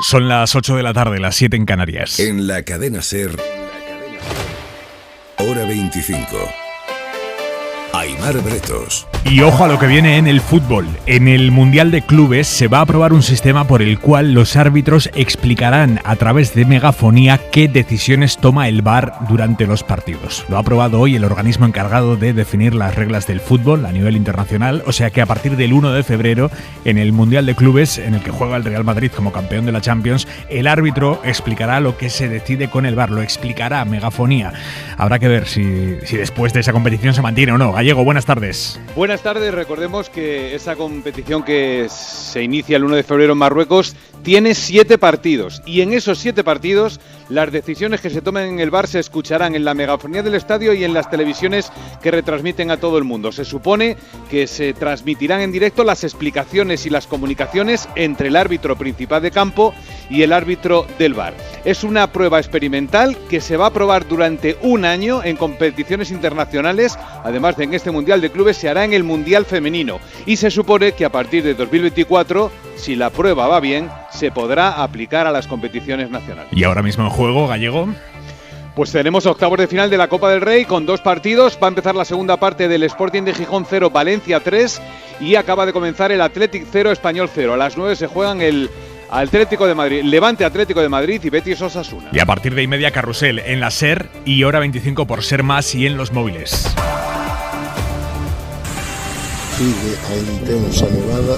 Son las 8 de la tarde, las 7 en Canarias. En la cadena SER, hora 25. Aimar Bretos. Y ojo a lo que viene en el fútbol. En el Mundial de Clubes se va a aprobar un sistema por el cual los árbitros explicarán a través de megafonía qué decisiones toma el VAR durante los partidos. Lo ha aprobado hoy el organismo encargado de definir las reglas del fútbol a nivel internacional, o sea que a partir del 1 de febrero, en el Mundial de Clubes, en el que juega el Real Madrid como campeón de la Champions, el árbitro explicará lo que se decide con el VAR, lo explicará a megafonía. Habrá que ver si después de esa competición se mantiene o no. Gallego, buenas tardes. Buenas tardes, recordemos que esa competición que se inicia el 1 de febrero en Marruecos tiene 7 partidos y en esos 7 partidos las decisiones que se tomen en el VAR se escucharán en la megafonía del estadio y en las televisiones que retransmiten a todo el mundo. Se supone que se transmitirán en directo las explicaciones y las comunicaciones entre el árbitro principal de campo y el árbitro del VAR. Es una prueba experimental que se va a probar durante un año en competiciones internacionales, además de en este Mundial de Clubes se hará en el Mundial Femenino y se supone que a partir de 2024, si la prueba va bien, se podrá aplicar a las competiciones nacionales. Y ahora mismo en juego, Gallego. Pues tenemos octavos de final de la Copa del Rey con 2 partidos. Va a empezar la segunda parte del Sporting de Gijón 0, Valencia 3 y acaba de comenzar el Athletic 0, Español 0. A las 9 se juegan el Atlético de Madrid, Levante Atlético de Madrid y Betis Osasuna. Y a partir de y media carrusel en la SER y hora 25 por Ser Más y en los móviles. Sigue a intensa nevada.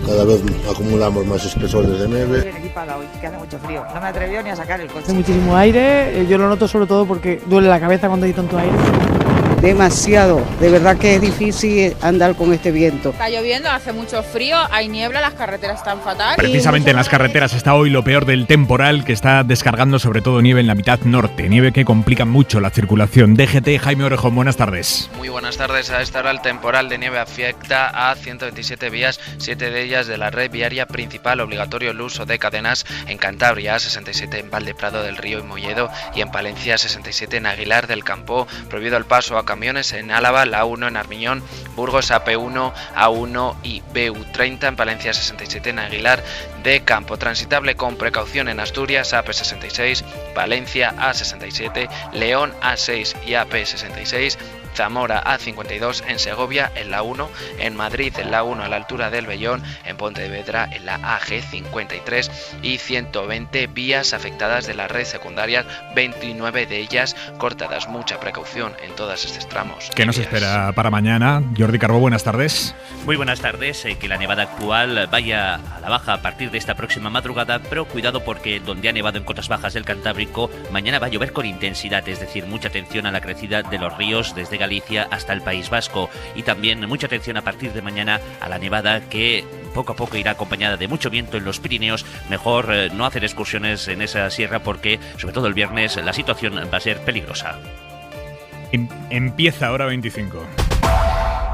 Cada vez acumulamos más espesores de nieve. Bien equipada hoy, que hace mucho frío. No me atrevió ni a sacar el coche. Hace muchísimo aire, yo lo noto sobre todo porque duele la cabeza cuando hay tanto aire. Demasiado, de verdad que es difícil andar con este viento. Está lloviendo, hace mucho frío, hay niebla, las carreteras están fatal. Precisamente en las carreteras está hoy lo peor del temporal que está descargando sobre todo nieve en la mitad norte, nieve que complica mucho la circulación. DGT, Jaime Orejón, buenas tardes. Muy buenas tardes. A esta hora el temporal de nieve afecta a 127 vías, 7 de ellas de la red viaria principal, obligatorio el uso de cadenas en Cantabria, 67 en Valdeprado del Río y Molledo y en Palencia, 67 en Aguilar del Campo, prohibido el paso a camiones en Álava, la A1 en Armiñón, Burgos AP1, A1 y BU30 en Palencia, 67 en Aguilar de Campo, transitable con precaución en Asturias, AP66, Valencia A67, León A6 y AP66, Zamora A52 en Segovia en la 1, en Madrid en la 1 a la altura del Vellón, en Pontevedra en la AG53 y 120 vías afectadas de la red secundaria, 29 de ellas cortadas. Mucha precaución en todos estos tramos. ¿Qué nos espera para mañana? Jordi Carbó, buenas tardes. Muy buenas tardes. Que la nevada actual vaya a la baja a partir de esta próxima madrugada, pero cuidado porque donde ha nevado en cotas bajas del Cantábrico, mañana va a llover con intensidad, es decir, mucha atención a la crecida de los ríos desde Galicia hasta el País Vasco y también mucha atención a partir de mañana a la nevada que poco a poco irá acompañada de mucho viento en los Pirineos. Mejor no hacer excursiones en esa sierra porque sobre todo el viernes la situación va a ser peligrosa. Empieza hora 25.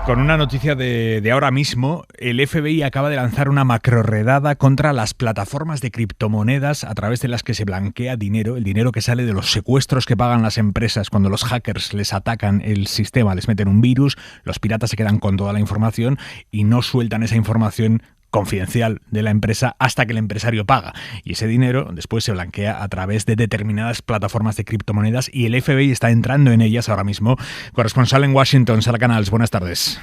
Con una noticia de ahora mismo, el FBI acaba de lanzar una macroredada contra las plataformas de criptomonedas a través de las que se blanquea dinero, el dinero que sale de los secuestros que pagan las empresas cuando los hackers les atacan el sistema, les meten un virus, los piratas se quedan con toda la información y no sueltan esa información confidencial de la empresa hasta que el empresario paga. Y ese dinero después se blanquea a través de determinadas plataformas de criptomonedas y el FBI está entrando en ellas ahora mismo. Corresponsal en Washington, Sara Canals, buenas tardes.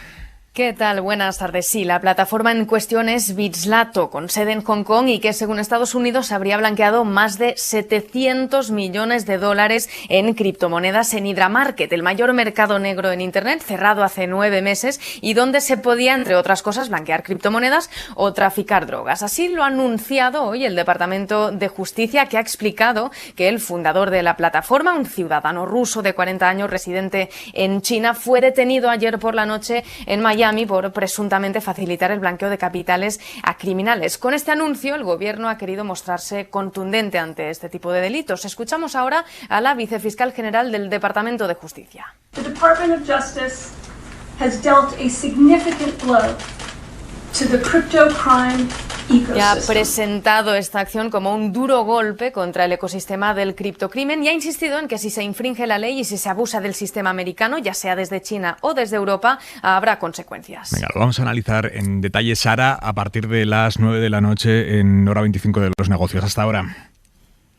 ¿Qué tal? Buenas tardes. Sí, la plataforma en cuestión es Bitslato, con sede en Hong Kong y que según Estados Unidos habría blanqueado más de 700 millones de dólares en criptomonedas en Hydra Market, el mayor mercado negro en Internet, cerrado hace 9 meses y donde se podía, entre otras cosas, blanquear criptomonedas o traficar drogas. Así lo ha anunciado hoy el Departamento de Justicia, que ha explicado que el fundador de la plataforma, un ciudadano ruso de 40 años residente en China, fue detenido ayer por la noche en Miami por presuntamente facilitar el blanqueo de capitales a criminales. Con este anuncio, el gobierno ha querido mostrarse contundente ante este tipo de delitos. Escuchamos ahora a la vicefiscal general del Departamento de Justicia. The Department of Justice has dealt a significant blow Y ha presentado esta acción como un duro golpe contra el ecosistema del criptocrimen y ha insistido en que si se infringe la ley y si se abusa del sistema americano, ya sea desde China o desde Europa, habrá consecuencias. Venga, lo vamos a analizar en detalle, Sara, a partir de las 9 de la noche en Hora 25 de los negocios. Hasta ahora.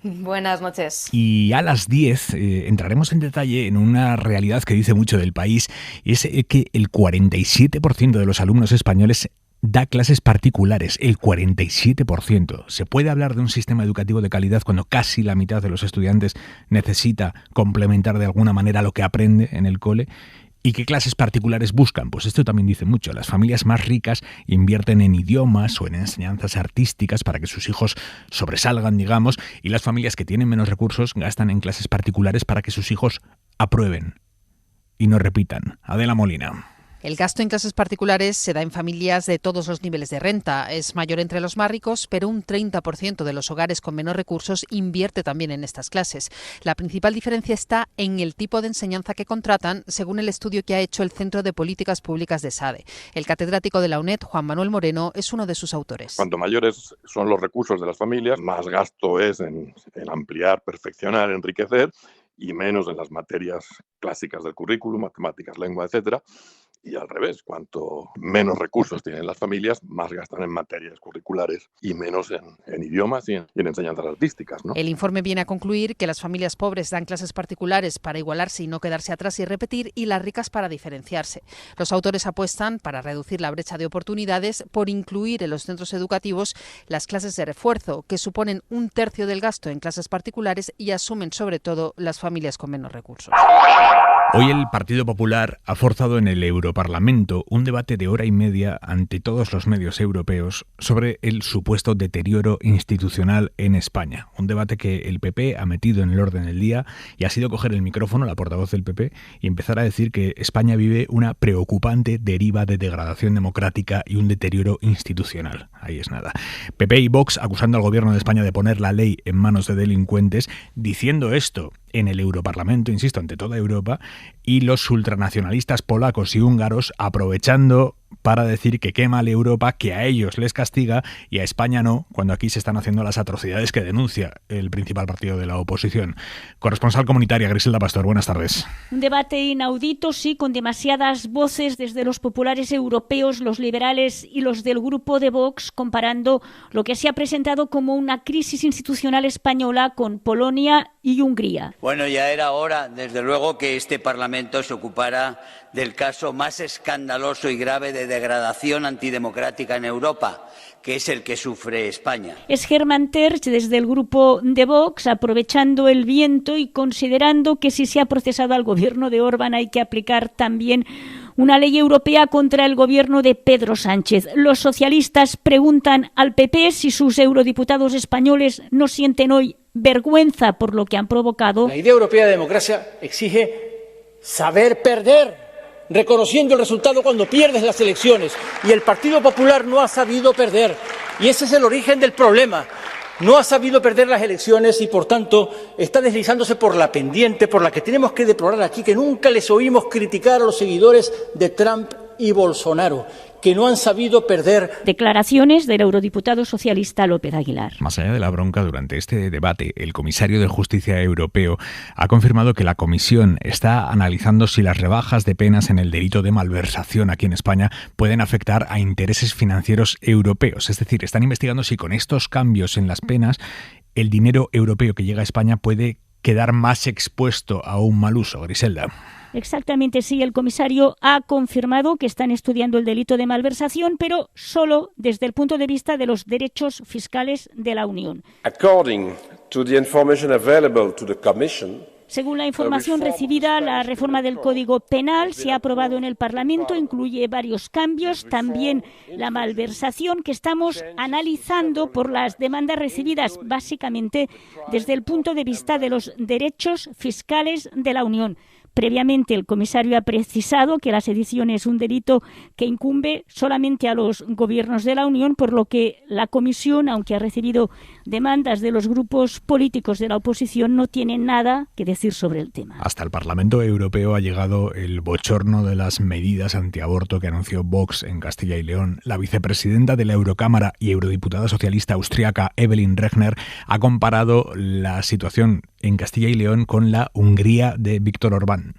Buenas noches. Y a las 10 entraremos en detalle en una realidad que dice mucho del país, y es que el 47% de los alumnos españoles da clases particulares, el 47%. ¿Se puede hablar de un sistema educativo de calidad cuando casi la mitad de los estudiantes necesita complementar de alguna manera lo que aprende en el cole? ¿Y qué clases particulares buscan? Pues esto también dice mucho. Las familias más ricas invierten en idiomas o en enseñanzas artísticas para que sus hijos sobresalgan, digamos, y las familias que tienen menos recursos gastan en clases particulares para que sus hijos aprueben y no repitan. Adela Molina. El gasto en clases particulares se da en familias de todos los niveles de renta. Es mayor entre los más ricos, pero un 30% de los hogares con menos recursos invierte también en estas clases. La principal diferencia está en el tipo de enseñanza que contratan, según el estudio que ha hecho el Centro de Políticas Públicas de SADE. El catedrático de la UNED, Juan Manuel Moreno, es uno de sus autores. Cuanto mayores son los recursos de las familias, más gasto es en ampliar, perfeccionar, enriquecer, y menos en las materias clásicas del currículum, matemáticas, lengua, etcétera. Y al revés, cuanto menos recursos tienen las familias, más gastan en materias curriculares y menos en idiomas y en enseñanzas artísticas, ¿no? El informe viene a concluir que las familias pobres dan clases particulares para igualarse y no quedarse atrás y repetir, y las ricas para diferenciarse. Los autores apuestan, para reducir la brecha de oportunidades, por incluir en los centros educativos las clases de refuerzo, que suponen un tercio del gasto en clases particulares y asumen sobre todo las familias con menos recursos. Hoy el Partido Popular ha forzado en el Europarlamento un debate de hora y media ante todos los medios europeos sobre el supuesto deterioro institucional en España. Un debate que el PP ha metido en el orden del día y ha sido coger el micrófono, la portavoz del PP, y empezar a decir que España vive una preocupante deriva de degradación democrática y un deterioro institucional. Ahí es nada. PP y Vox acusando al gobierno de España de poner la ley en manos de delincuentes, diciendo esto en el Europarlamento, insisto, ante toda Europa, y los ultranacionalistas polacos y húngaros aprovechando para decir que qué mal Europa, que a ellos les castiga y a España no, cuando aquí se están haciendo las atrocidades que denuncia el principal partido de la oposición. Corresponsal comunitaria, Griselda Pastor, buenas tardes. Un debate inaudito, sí, con demasiadas voces desde los populares europeos, los liberales y los del grupo de Vox, comparando lo que se ha presentado como una crisis institucional española con Polonia y Hungría. Bueno, ya era hora, desde luego, que este Parlamento se ocupara del caso más escandaloso y grave de degradación antidemocrática en Europa, que es el que sufre España. Es Germán Terch, desde el grupo de Vox, aprovechando el viento y considerando que si se ha procesado al gobierno de Orbán hay que aplicar también una ley europea contra el gobierno de Pedro Sánchez. Los socialistas preguntan al PP si sus eurodiputados españoles no sienten hoy vergüenza por lo que han provocado. La idea europea de democracia exige saber perder, reconociendo el resultado cuando pierdes las elecciones. Y el Partido Popular no ha sabido perder. Y ese es el origen del problema. No ha sabido perder las elecciones y, por tanto, está deslizándose por la pendiente, por la que tenemos que deplorar aquí, que nunca les oímos criticar a los seguidores de Trump y Bolsonaro, que no han sabido perder. Declaraciones del eurodiputado socialista López Aguilar. Más allá de la bronca, durante este debate, el comisario de Justicia europeo ha confirmado que la Comisión está analizando si las rebajas de penas en el delito de malversación aquí en España pueden afectar a intereses financieros europeos. Es decir, están investigando si con estos cambios en las penas el dinero europeo que llega a España puede quedar más expuesto a un mal uso. Griselda. Exactamente, sí. El comisario ha confirmado que están estudiando el delito de malversación, pero solo desde el punto de vista de los derechos fiscales de la Unión. Según la información recibida, la reforma del Código Penal se ha aprobado en el Parlamento, incluye varios cambios, también la malversación, que estamos analizando por las demandas recibidas básicamente desde el punto de vista de los derechos fiscales de la Unión. Previamente el comisario ha precisado que la sedición es un delito que incumbe solamente a los gobiernos de la Unión, por lo que la Comisión, aunque ha recibido demandas de los grupos políticos de la oposición, no tiene nada que decir sobre el tema. Hasta el Parlamento Europeo ha llegado el bochorno de las medidas antiaborto que anunció Vox en Castilla y León. La vicepresidenta de la Eurocámara y eurodiputada socialista austríaca Evelyn Regner ha comparado la situación en Castilla y León con la Hungría de Víctor Orbán.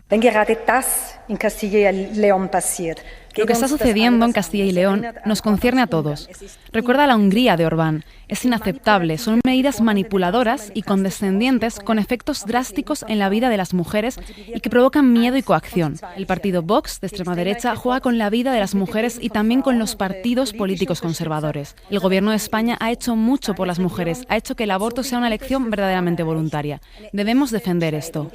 Lo que está sucediendo en Castilla y León nos concierne a todos. Recuerda a la Hungría de Orbán. Es inaceptable. Son medidas manipuladoras y condescendientes con efectos drásticos en la vida de las mujeres y que provocan miedo y coacción. El partido Vox, de extrema derecha, juega con la vida de las mujeres y también con los partidos políticos conservadores. El Gobierno de España ha hecho mucho por las mujeres, ha hecho que el aborto sea una elección verdaderamente voluntaria. Debemos defender esto.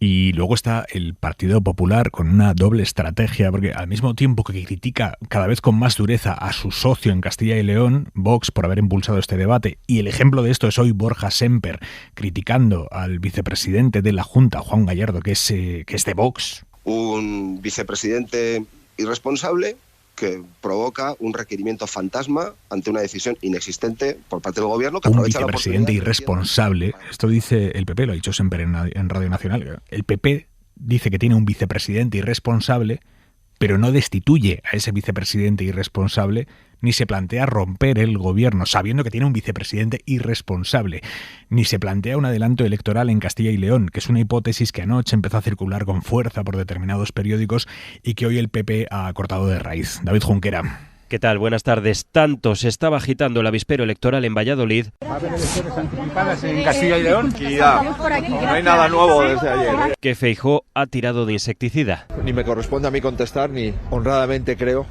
Y luego está el Partido Popular con una doble estrategia, porque al mismo tiempo que critica cada vez con más dureza a su socio en Castilla y León, Vox, por haber impulsado este debate, y el ejemplo de esto es hoy Borja Semper criticando al vicepresidente de la Junta, Juan Gallardo, que es de Vox. Un vicepresidente irresponsable que provoca un requerimiento fantasma ante una decisión inexistente por parte del gobierno, que aprovecha la oportunidad. Un vicepresidente irresponsable, esto dice el PP, lo ha dicho siempre en Radio Nacional. El PP dice que tiene un vicepresidente irresponsable, pero no destituye a ese vicepresidente irresponsable, ni se plantea romper el gobierno, sabiendo que tiene un vicepresidente irresponsable, ni se plantea un adelanto electoral en Castilla y León, que es una hipótesis que anoche empezó a circular con fuerza por determinados periódicos y que hoy el PP ha cortado de raíz. David Junquera. ¿Qué tal? Buenas tardes. Tanto se estaba agitando el avispero electoral en Valladolid. ¿Va a haber elecciones anticipadas en Castilla y León? No hay nada nuevo desde ayer. Que Feijóo ha tirado de insecticida. Ni me corresponde a mí contestar, ni honradamente creo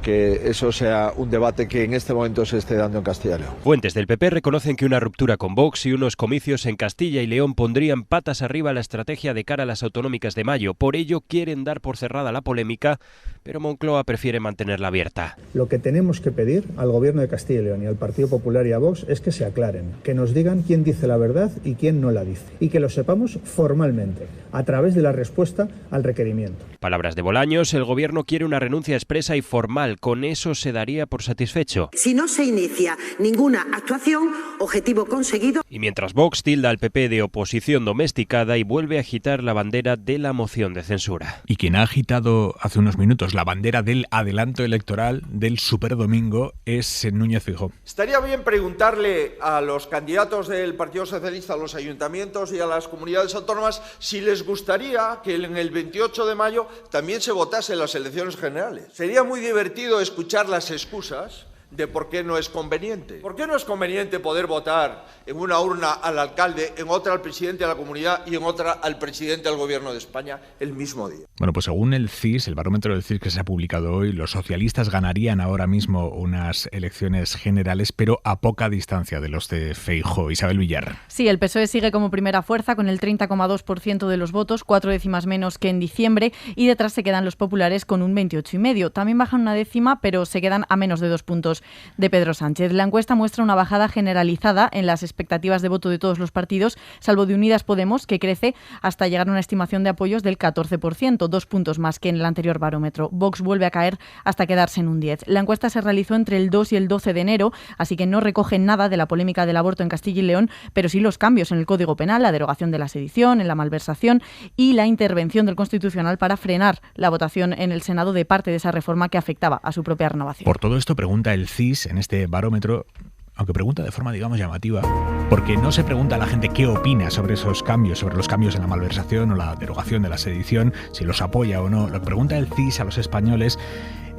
que eso sea un debate que en este momento se esté dando en Castilla y León. Fuentes del PP reconocen que una ruptura con Vox y unos comicios en Castilla y León pondrían patas arriba la estrategia de cara a las autonómicas de mayo. Por ello quieren dar por cerrada la polémica, pero Moncloa prefiere mantenerla abierta. Lo que tenemos que pedir al Gobierno de Castilla y León y al Partido Popular y a Vox es que se aclaren, que nos digan quién dice la verdad y quién no la dice, y que lo sepamos formalmente, a través de la respuesta al requerimiento. Palabras de Bolaños, el Gobierno quiere una renuncia expresa y formal. Con eso se daría por satisfecho. Si no se inicia ninguna actuación, objetivo conseguido. Y mientras Vox tilda al PP de oposición domesticada y vuelve a agitar la bandera de la moción de censura. Y quien ha agitado hace unos minutos la bandera del adelanto electoral del superdomingo es Núñez Feijóo. Estaría bien preguntarle a los candidatos del Partido Socialista a los ayuntamientos y a las comunidades autónomas si les gustaría que en el 28 de mayo también se votase en las elecciones generales. Sería muy divertido escuchar las excusas de por qué no es conveniente. ¿Por qué no es conveniente poder votar en una urna al alcalde, en otra al presidente de la comunidad y en otra al presidente del Gobierno de España el mismo día? Bueno, pues según el CIS, el barómetro del CIS que se ha publicado hoy, los socialistas ganarían ahora mismo unas elecciones generales, pero a poca distancia de los de Feijóo. Isabel Villar. Sí, el PSOE sigue como primera fuerza con el 30,2% de los votos, 4 décimas menos que en diciembre, y detrás se quedan los populares con un 28,5%. También bajan una décima, pero se quedan a menos de 2 puntos de Pedro Sánchez. La encuesta muestra una bajada generalizada en las expectativas de voto de todos los partidos, salvo de Unidas Podemos, que crece hasta llegar a una estimación de apoyos del 14%, 2 puntos más que en el anterior barómetro. Vox vuelve a caer hasta quedarse en un 10%. La encuesta se realizó entre el 2 y el 12 de enero, así que no recoge nada de la polémica del aborto en Castilla y León, pero sí los cambios en el Código Penal, la derogación de la sedición, en la malversación y la intervención del Constitucional para frenar la votación en el Senado de parte de esa reforma que afectaba a su propia renovación. Por todo esto pregunta el CIS en este barómetro, aunque pregunta de forma, digamos, llamativa, porque no se pregunta a la gente qué opina sobre esos cambios, sobre los cambios en la malversación o la derogación de la sedición, si los apoya o no. Lo que pregunta el CIS a los españoles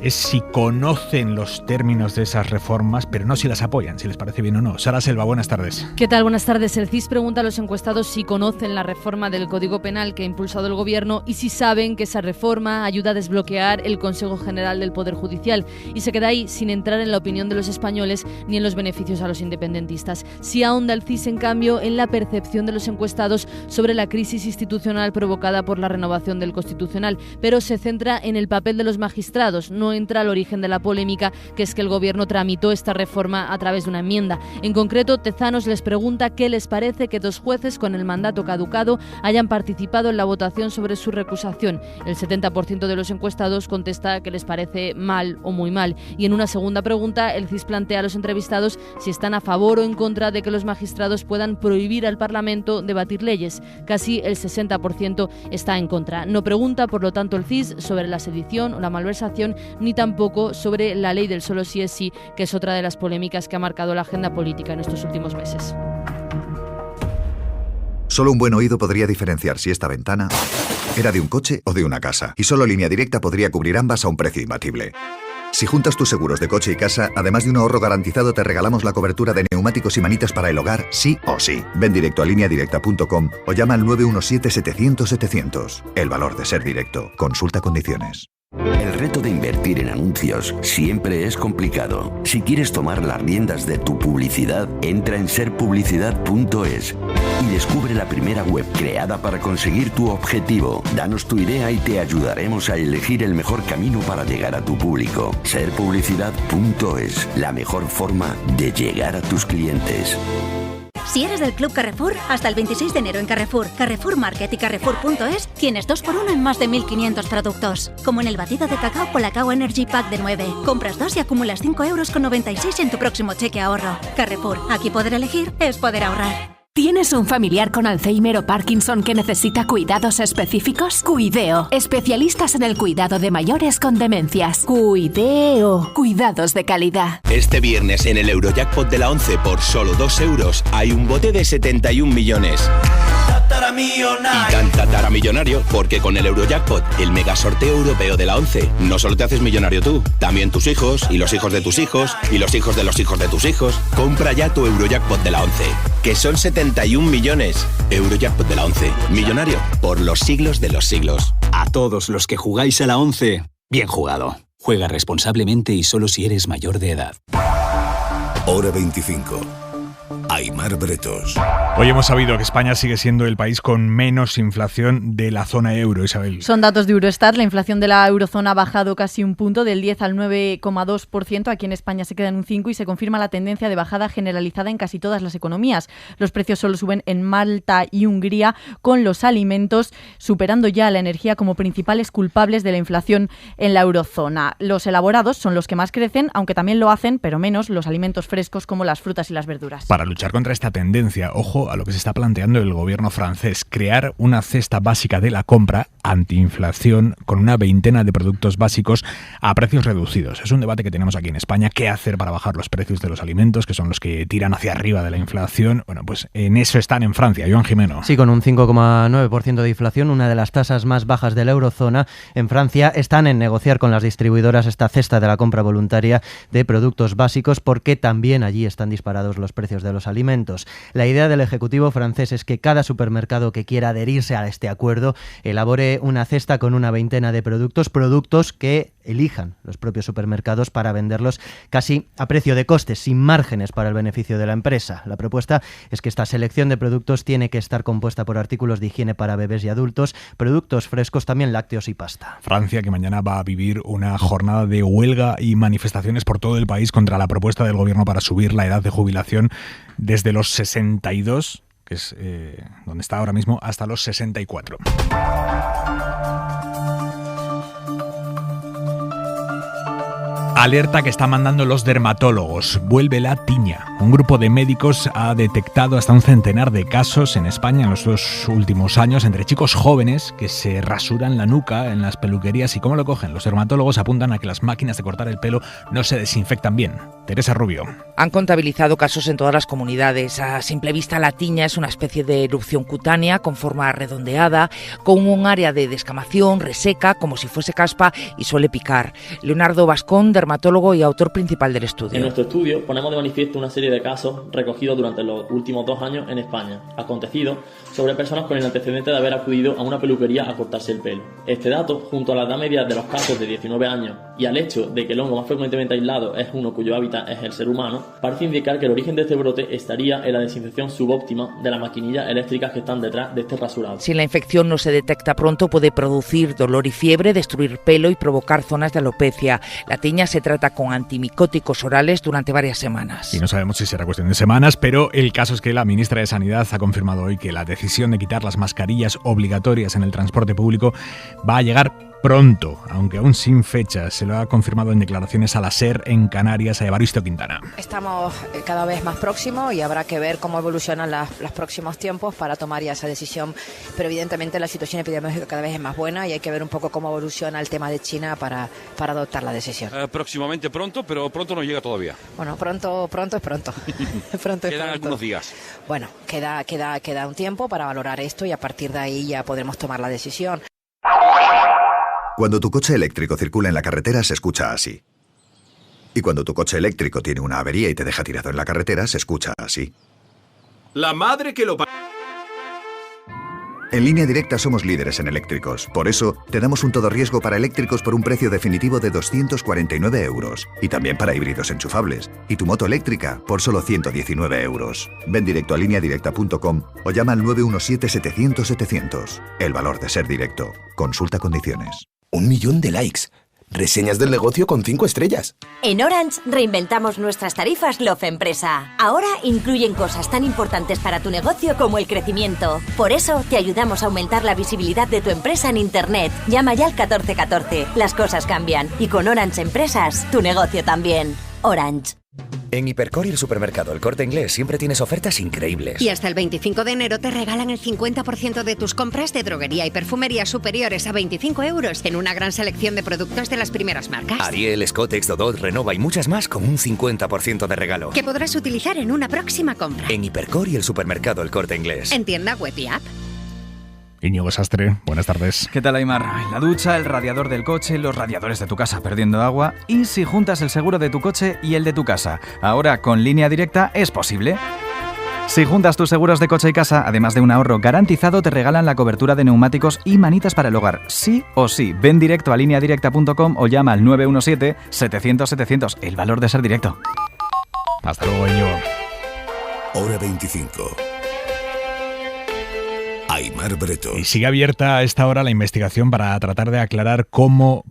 es si conocen los términos de esas reformas, pero no si las apoyan, si les parece bien o no. Sara Selva, buenas tardes. ¿Qué tal? Buenas tardes. El CIS pregunta a los encuestados si conocen la reforma del Código Penal que ha impulsado el Gobierno y si saben que esa reforma ayuda a desbloquear el Consejo General del Poder Judicial, y se queda ahí sin entrar en la opinión de los españoles ni en los beneficios a los independentistas. Sí ahonda el CIS, en cambio, en la percepción de los encuestados sobre la crisis institucional provocada por la renovación del Constitucional, pero se centra en el papel de los magistrados, no no entra al origen de la polémica, que es que el Gobierno tramitó esta reforma a través de una enmienda. En concreto, Tezanos les pregunta qué les parece que 2 jueces con el mandato caducado hayan participado en la votación sobre su recusación. El 70% de los encuestados contesta que les parece mal o muy mal. Y en una segunda pregunta, el CIS plantea a los entrevistados si están a favor o en contra de que los magistrados puedan prohibir al Parlamento debatir leyes. Casi el 60% está en contra. No pregunta, por lo tanto, el CIS sobre la sedición o la malversación, ni tampoco sobre la ley del solo sí es sí, que es otra de las polémicas que ha marcado la agenda política en estos últimos meses. Solo un buen oído podría diferenciar si esta ventana era de un coche o de una casa. Y solo Línea Directa podría cubrir ambas a un precio imbatible. Si juntas tus seguros de coche y casa, además de un ahorro garantizado, te regalamos la cobertura de neumáticos y manitas para el hogar, sí o sí. Ven directo a lineadirecta.com o llama al 917-700-700. El valor de ser directo. Consulta condiciones. El reto de invertir en anuncios siempre es complicado. Si quieres tomar las riendas de tu publicidad, entra en serpublicidad.es y descubre la primera web creada para conseguir tu objetivo. Danos tu idea y te ayudaremos a elegir el mejor camino para llegar a tu público. Serpublicidad.es, la mejor forma de llegar a tus clientes. Si eres del Club Carrefour, hasta el 26 de enero en Carrefour, Carrefour Market y Carrefour.es tienes 2x1 en más de 1.500 productos. Como en el batido de cacao Colacao Energy Pack de 9. Compras 2 y acumulas 5,96 € en tu próximo cheque ahorro. Carrefour, aquí poder elegir es poder ahorrar. ¿Tienes un familiar con Alzheimer o Parkinson que necesita cuidados específicos? Cuideo, especialistas en el cuidado de mayores con demencias. Cuideo, cuidados de calidad. Este viernes en el Eurojackpot de la 11 por solo 2 euros hay un bote de 71 millones. Y tan tataramillonario porque con el Eurojackpot, el mega sorteo europeo de la 11, no solo te haces millonario tú, también tus hijos y los hijos de tus hijos y los hijos de los hijos de tus hijos. Compra ya tu Eurojackpot de la 11, que son 71 millones. Eurojackpot de la 11, millonario por los siglos de los siglos. A todos los que jugáis a la 11, bien jugado. Juega responsablemente y solo si eres mayor de edad. Hora 25. Aimar Bretos. Hoy hemos sabido que España sigue siendo el país con menos inflación de la zona euro, Isabel. Son datos de Eurostat. La inflación de la eurozona ha bajado casi un punto, del 10 al 9,2%. Aquí en España se queda en un 5% y se confirma la tendencia de bajada generalizada en casi todas las economías. Los precios solo suben en Malta y Hungría, con los alimentos superando ya la energía como principales culpables de la inflación en la eurozona. Los elaborados son los que más crecen, aunque también lo hacen, pero menos, los alimentos frescos como las frutas y las verduras. Para luchar contra esta tendencia, ojo a lo que se está planteando el gobierno francés: crear una cesta básica de la compra antiinflación con una veintena de productos básicos a precios reducidos. Es un debate que tenemos aquí en España. ¿Qué hacer para bajar los precios de los alimentos, que son los que tiran hacia arriba de la inflación? Bueno, pues en eso están en Francia. Joan Jimeno. Sí, con un 5,9% de inflación, una de las tasas más bajas de la eurozona. En Francia están en negociar con las distribuidoras esta cesta de la compra voluntaria de productos básicos, porque también allí están disparados los precios de los alimentos. La idea del Ejecutivo francés es que cada supermercado que quiera adherirse a este acuerdo elabore una cesta con una veintena de productos que elijan los propios supermercados para venderlos casi a precio de costes, sin márgenes para el beneficio de la empresa. La propuesta es que esta selección de productos tiene que estar compuesta por artículos de higiene para bebés y adultos, productos frescos, también lácteos y pasta. Francia, que mañana va a vivir una jornada de huelga y manifestaciones por todo el país contra la propuesta del gobierno para subir la edad de jubilación desde los 62, que es donde está ahora mismo, hasta los 64. Alerta que están mandando los dermatólogos. Vuelve la tiña. Un grupo de médicos ha detectado hasta un centenar de casos en España en los 2 últimos años entre chicos jóvenes que se rasuran la nuca en las peluquerías. ¿Y cómo lo cogen? Los dermatólogos apuntan a que las máquinas de cortar el pelo no se desinfectan bien. Teresa Rubio. Han contabilizado casos en todas las comunidades. A simple vista, la tiña es una especie de erupción cutánea con forma redondeada, con un área de descamación, reseca, como si fuese caspa, y suele picar. Leonardo Bascón, dermatólogo y autor principal del estudio. En nuestro estudio ponemos de manifiesto una serie de casos recogidos durante los últimos 2 años en España, acontecidos sobre personas con el antecedente de haber acudido a una peluquería a cortarse el pelo. Este dato, junto a la edad media de los casos de 19 años y al hecho de que el hongo más frecuentemente aislado es uno cuyo hábitat afecta es el ser humano, parece indicar que el origen de este brote estaría en la desinfección subóptima de las maquinillas eléctricas que están detrás de este rasurado. Si la infección no se detecta pronto, puede producir dolor y fiebre, destruir pelo y provocar zonas de alopecia. La tiña se trata con antimicóticos orales durante varias semanas. Y no sabemos si será cuestión de semanas, pero el caso es que la ministra de Sanidad ha confirmado hoy que la decisión de quitar las mascarillas obligatorias en el transporte público va a llegar pronto, aunque aún sin fecha. Se lo ha confirmado en declaraciones a la SER en Canarias a Evaristo Quintana. Estamos cada vez más próximos y habrá que ver cómo evolucionan los próximos tiempos para tomar ya esa decisión, pero evidentemente la situación epidemiológica cada vez es más buena y hay que ver un poco cómo evoluciona el tema de China para adoptar la decisión. Próximamente pronto, pero pronto no llega todavía. Bueno, pronto es pronto. Quedan algunos días. Bueno, queda un tiempo para valorar esto y a partir de ahí ya podremos tomar la decisión. Cuando tu coche eléctrico circula en la carretera se escucha así. Y cuando tu coche eléctrico tiene una avería y te deja tirado en la carretera se escucha así. La madre que lo... En Línea Directa somos líderes en eléctricos. Por eso, te damos un todo riesgo para eléctricos por un precio definitivo de 249 euros. Y también para híbridos enchufables. Y tu moto eléctrica por solo 119 euros. Ven directo a lineadirecta.com o llama al 917-700-700. El valor de ser directo. Consulta condiciones. 1 millón de likes. Reseñas del negocio con 5 estrellas. En Orange reinventamos nuestras tarifas Love Empresa. Ahora incluyen cosas tan importantes para tu negocio como el crecimiento. Por eso te ayudamos a aumentar la visibilidad de tu empresa en Internet. Llama ya al 1414. Las cosas cambian. Y con Orange Empresas, tu negocio también. Orange. En Hipercor y el supermercado El Corte Inglés siempre tienes ofertas increíbles. Y hasta el 25 de enero te regalan el 50% de tus compras de droguería y perfumería superiores a 25 euros en una gran selección de productos de las primeras marcas. Ariel, Scottex, Dodot, Renova y muchas más con un 50% de regalo. Que podrás utilizar en una próxima compra. En Hipercor y el supermercado El Corte Inglés. En tienda web y app. Íñigo Sastre, buenas tardes. ¿Qué tal, Aimar? La ducha, el radiador del coche, los radiadores de tu casa perdiendo agua y si juntas el seguro de tu coche y el de tu casa. Ahora con Línea Directa es posible. Si juntas tus seguros de coche y casa, además de un ahorro garantizado, te regalan la cobertura de neumáticos y manitas para el hogar. Sí o sí. Ven directo a lineadirecta.com o llama al 917-700-700. El valor de ser directo. Hasta luego, Íñigo. Hora 25. Aimar Bretos. Y sigue abierta a esta hora la investigación para tratar de aclarar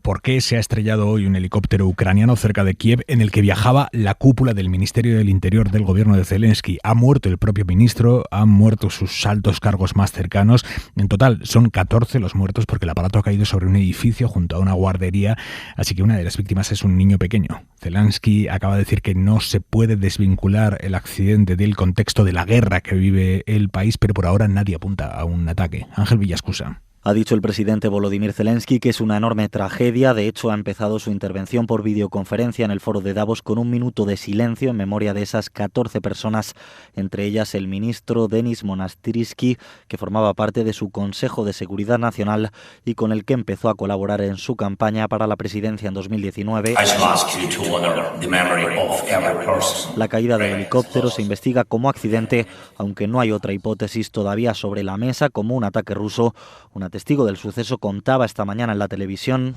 por qué se ha estrellado hoy un helicóptero ucraniano cerca de Kiev en el que viajaba la cúpula del Ministerio del Interior del gobierno de Zelensky. Ha muerto el propio ministro, han muerto sus altos cargos más cercanos. En total son 14 los muertos porque el aparato ha caído sobre un edificio junto a una guardería, así que una de las víctimas es un niño pequeño. Zelensky acaba de decir que no se puede desvincular el accidente del contexto de la guerra que vive el país, pero por ahora nadie apunta a un ataque. Ángel Villascusa. Ha dicho el presidente Volodymyr Zelensky que es una enorme tragedia. De hecho, ha empezado su intervención por videoconferencia en el foro de Davos con un minuto de silencio en memoria de esas 14 personas, entre ellas el ministro Denis Monastyrsky, que formaba parte de su Consejo de Seguridad Nacional y con el que empezó a colaborar en su campaña para la presidencia en 2019. La caída del helicóptero se investiga como accidente, aunque no hay otra hipótesis todavía sobre la mesa, como un ataque ruso. Una testigo del suceso contaba esta mañana en la televisión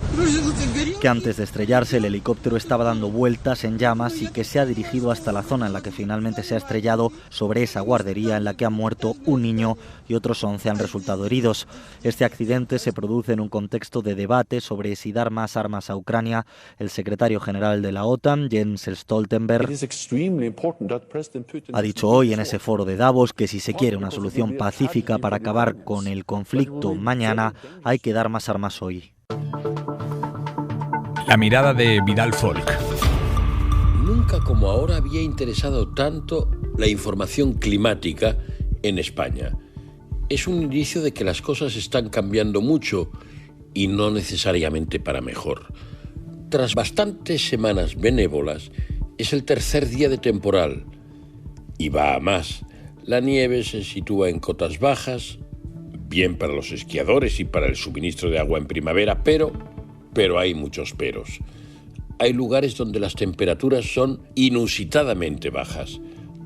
que antes de estrellarse el helicóptero estaba dando vueltas en llamas y que se ha dirigido hasta la zona en la que finalmente se ha estrellado, sobre esa guardería en la que ha muerto un niño y otros 11 han resultado heridos. Este accidente se produce en un contexto de debate sobre si dar más armas a Ucrania. El secretario general de la OTAN, Jens Stoltenberg, ha dicho hoy en ese foro de Davos que si se quiere una solución pacífica para acabar con el conflicto mañana, hay que dar más armas hoy. La mirada de Vidal Folk. Nunca como ahora había interesado tanto la información climática en España. Es un indicio de que las cosas están cambiando mucho y no necesariamente para mejor. Tras bastantes semanas benévolas, es el tercer día de temporal y va a más. La nieve se sitúa en cotas bajas, bien para los esquiadores y para el suministro de agua en primavera, pero hay muchos peros. Hay lugares donde las temperaturas son inusitadamente bajas.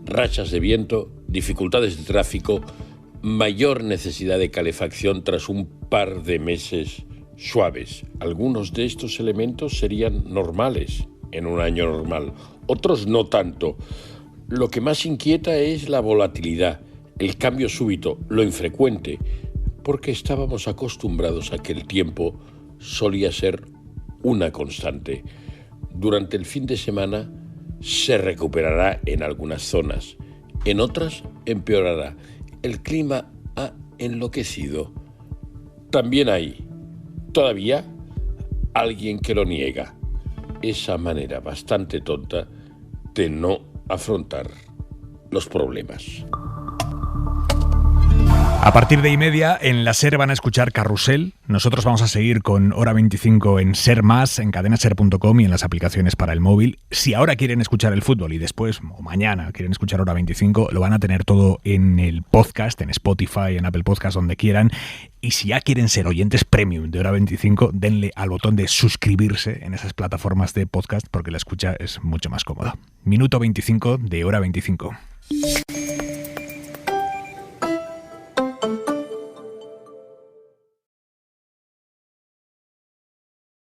Rachas de viento, dificultades de tráfico, mayor necesidad de calefacción tras un par de meses suaves. Algunos de estos elementos serían normales en un año normal. otros no tanto. Lo que más inquieta es la volatilidad, el cambio súbito, lo infrecuente, porque estábamos acostumbrados a que el tiempo solía ser una constante. Durante el fin de semana se recuperará en algunas zonas, en otras empeorará. El clima ha enloquecido. También hay, todavía, alguien que lo niega. Esa manera bastante tonta de no afrontar los problemas. A partir de 1:30 en la SER van a escuchar Carrusel. Nosotros vamos a seguir con Hora 25 en SER+, en cadenaser.com y en las aplicaciones para el móvil. Si ahora quieren escuchar el fútbol y después, o mañana, quieren escuchar Hora 25, lo van a tener todo en el podcast, en Spotify, en Apple Podcast, donde quieran. Y si ya quieren ser oyentes premium de Hora 25, denle al botón de suscribirse en esas plataformas de podcast porque la escucha es mucho más cómoda. Minuto 25 de Hora 25.